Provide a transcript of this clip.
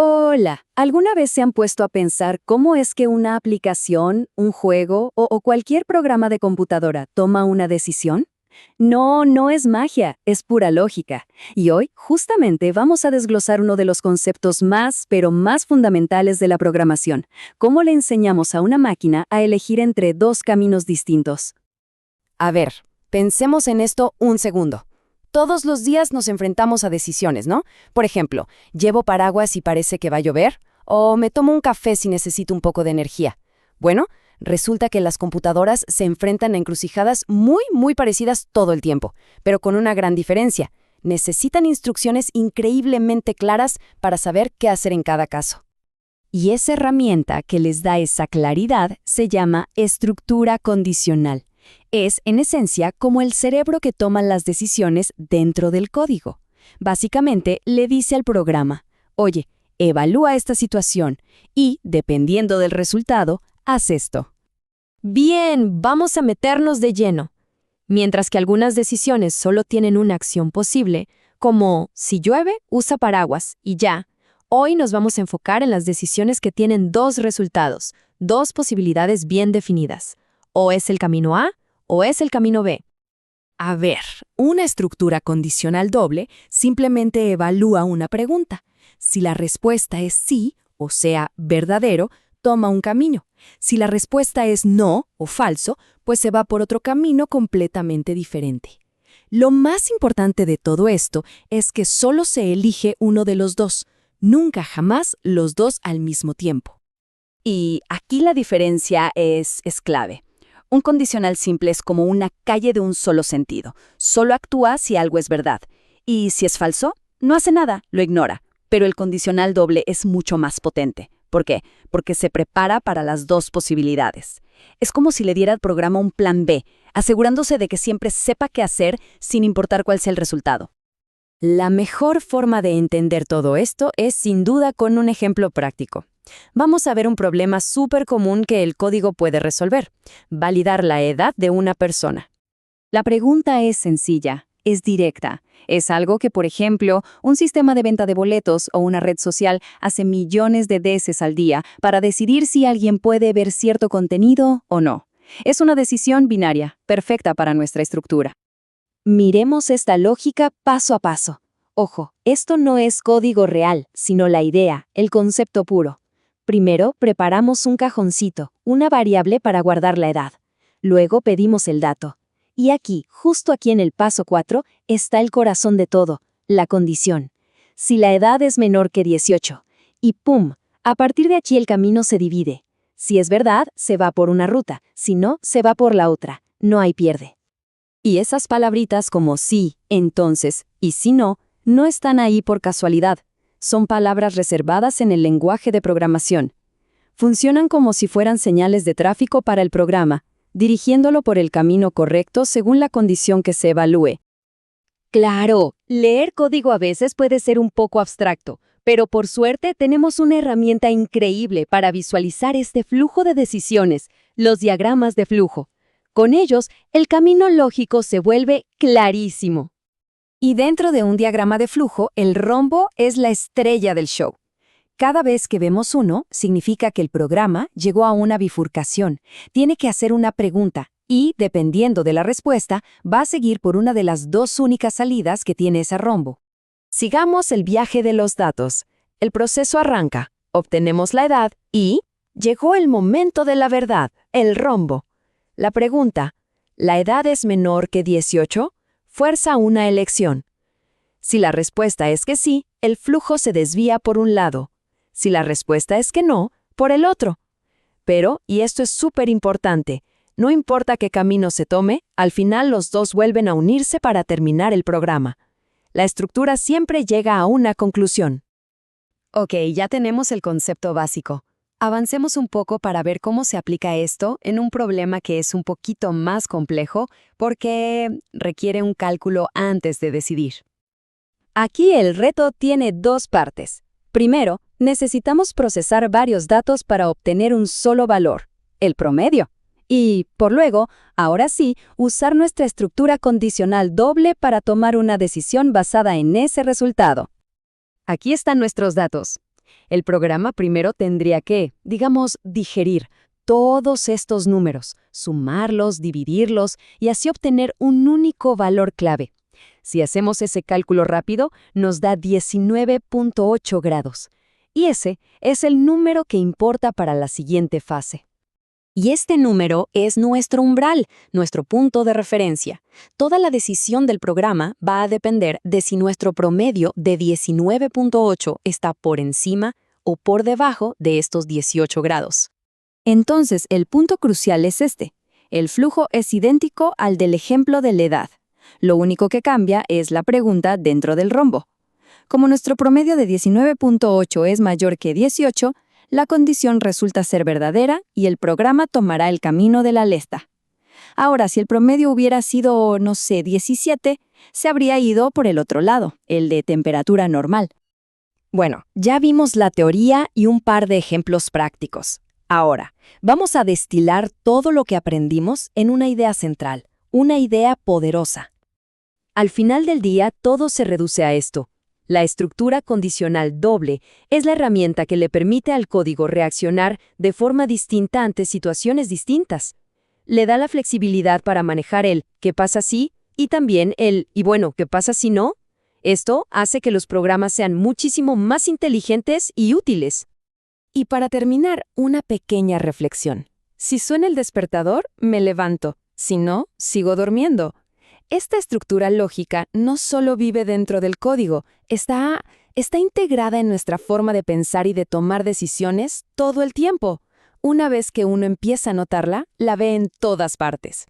Hola, ¿alguna vez se han puesto a pensar cómo es que una aplicación, un juego o cualquier programa de computadora toma una decisión? No, no es magia, es pura lógica. Y hoy, justamente, vamos a desglosar uno de los conceptos más, pero más fundamentales de la programación: cómo le enseñamos a una máquina a elegir entre dos caminos distintos. A ver, pensemos en esto un segundo. Todos los días nos enfrentamos a decisiones, ¿no? Por ejemplo, ¿llevo paraguas si parece que va a llover? ¿O me tomo un café si necesito un poco de energía? Bueno, resulta que las computadoras se enfrentan a encrucijadas muy parecidas todo el tiempo, pero con una gran diferencia. Necesitan instrucciones increíblemente claras para saber qué hacer en cada caso. Y esa herramienta que les da esa claridad se llama estructura condicional. Es, en esencia, como el cerebro que toma las decisiones dentro del código. Básicamente, le dice al programa: oye, evalúa esta situación y, dependiendo del resultado, haz esto. Bien, vamos a meternos de lleno. Mientras que algunas decisiones solo tienen una acción posible, como si llueve, usa paraguas y ya, hoy nos vamos a enfocar en las decisiones que tienen dos resultados, dos posibilidades bien definidas. O es el camino A o es el camino B. A ver, una estructura condicional doble simplemente evalúa una pregunta. Si la respuesta es sí, o sea, verdadero, toma un camino. Si la respuesta es no o falso, pues se va por otro camino completamente diferente. Lo más importante de todo esto es que solo se elige uno de los dos, nunca jamás los dos al mismo tiempo. Y aquí la diferencia es clave. Un condicional simple es como una calle de un solo sentido. Solo actúa si algo es verdad. Y si es falso, no hace nada, lo ignora. Pero el condicional doble es mucho más potente. ¿Por qué? Porque se prepara para las dos posibilidades. Es como si le diera al programa un plan B, asegurándose de que siempre sepa qué hacer sin importar cuál sea el resultado. La mejor forma de entender todo esto es sin duda con un ejemplo práctico. Vamos a ver un problema súper común que el código puede resolver: validar la edad de una persona. La pregunta es sencilla, es directa. Es algo que, por ejemplo, un sistema de venta de boletos o una red social hace millones de veces al día para decidir si alguien puede ver cierto contenido o no. Es una decisión binaria, perfecta para nuestra estructura. Miremos esta lógica paso a paso. Ojo, esto no es código real, sino la idea, el concepto puro. Primero, preparamos un cajoncito, una variable para guardar la edad. Luego pedimos el dato. Y aquí, justo aquí en el paso 4, está el corazón de todo, la condición. Si la edad es menor que 18, y ¡pum!, a partir de aquí el camino se divide. Si es verdad, se va por una ruta, si no, se va por la otra. No hay pierde. Y esas palabritas como sí, entonces y si no, no están ahí por casualidad. Son palabras reservadas en el lenguaje de programación. Funcionan como si fueran señales de tráfico para el programa, dirigiéndolo por el camino correcto según la condición que se evalúe. Claro, leer código a veces puede ser un poco abstracto, pero por suerte tenemos una herramienta increíble para visualizar este flujo de decisiones, los diagramas de flujo. Con ellos, el camino lógico se vuelve clarísimo. Y dentro de un diagrama de flujo, el rombo es la estrella del show. Cada vez que vemos uno, significa que el programa llegó a una bifurcación. Tiene que hacer una pregunta y, dependiendo de la respuesta, va a seguir por una de las dos únicas salidas que tiene ese rombo. Sigamos el viaje de los datos. El proceso arranca, obtenemos la edad y llegó el momento de la verdad, el rombo. La pregunta, ¿la edad es menor que 18? Fuerza una elección. Si la respuesta es que sí, el flujo se desvía por un lado. Si la respuesta es que no, por el otro. Pero, y esto es súper importante, no importa qué camino se tome, al final los dos vuelven a unirse para terminar el programa. La estructura siempre llega a una conclusión. Ok, ya tenemos el concepto básico. Avancemos un poco para ver cómo se aplica esto en un problema que es un poquito más complejo porque requiere un cálculo antes de decidir. Aquí el reto tiene dos partes. Primero, necesitamos procesar varios datos para obtener un solo valor, el promedio. Y, por luego, ahora sí, usar nuestra estructura condicional doble para tomar una decisión basada en ese resultado. Aquí están nuestros datos. El programa primero tendría que, digamos, digerir todos estos números, sumarlos, dividirlos y así obtener un único valor clave. Si hacemos ese cálculo rápido, nos da 19.8 grados. Y ese es el número que importa para la siguiente fase. Y este número es nuestro umbral, nuestro punto de referencia. Toda la decisión del programa va a depender de si nuestro promedio de 19.8 está por encima o por debajo de estos 18 grados. Entonces, el punto crucial es este. El flujo es idéntico al del ejemplo de la edad. Lo único que cambia es la pregunta dentro del rombo. Como nuestro promedio de 19.8 es mayor que 18, la condición resulta ser verdadera y el programa tomará el camino de la lesta. Ahora, si el promedio hubiera sido, no sé, 17, se habría ido por el otro lado, el de temperatura normal. Bueno, ya vimos la teoría y un par de ejemplos prácticos. Ahora, vamos a destilar todo lo que aprendimos en una idea central, una idea poderosa. Al final del día, todo se reduce a esto. La estructura condicional doble es la herramienta que le permite al código reaccionar de forma distinta ante situaciones distintas. Le da la flexibilidad para manejar el ¿qué pasa si? Y también el ¿y bueno, qué pasa si no? Esto hace que los programas sean muchísimo más inteligentes y útiles. Y para terminar, una pequeña reflexión. Si suena el despertador, me levanto. Si no, sigo durmiendo. Esta estructura lógica no solo vive dentro del código, está integrada en nuestra forma de pensar y de tomar decisiones todo el tiempo. Una vez que uno empieza a notarla, la ve en todas partes.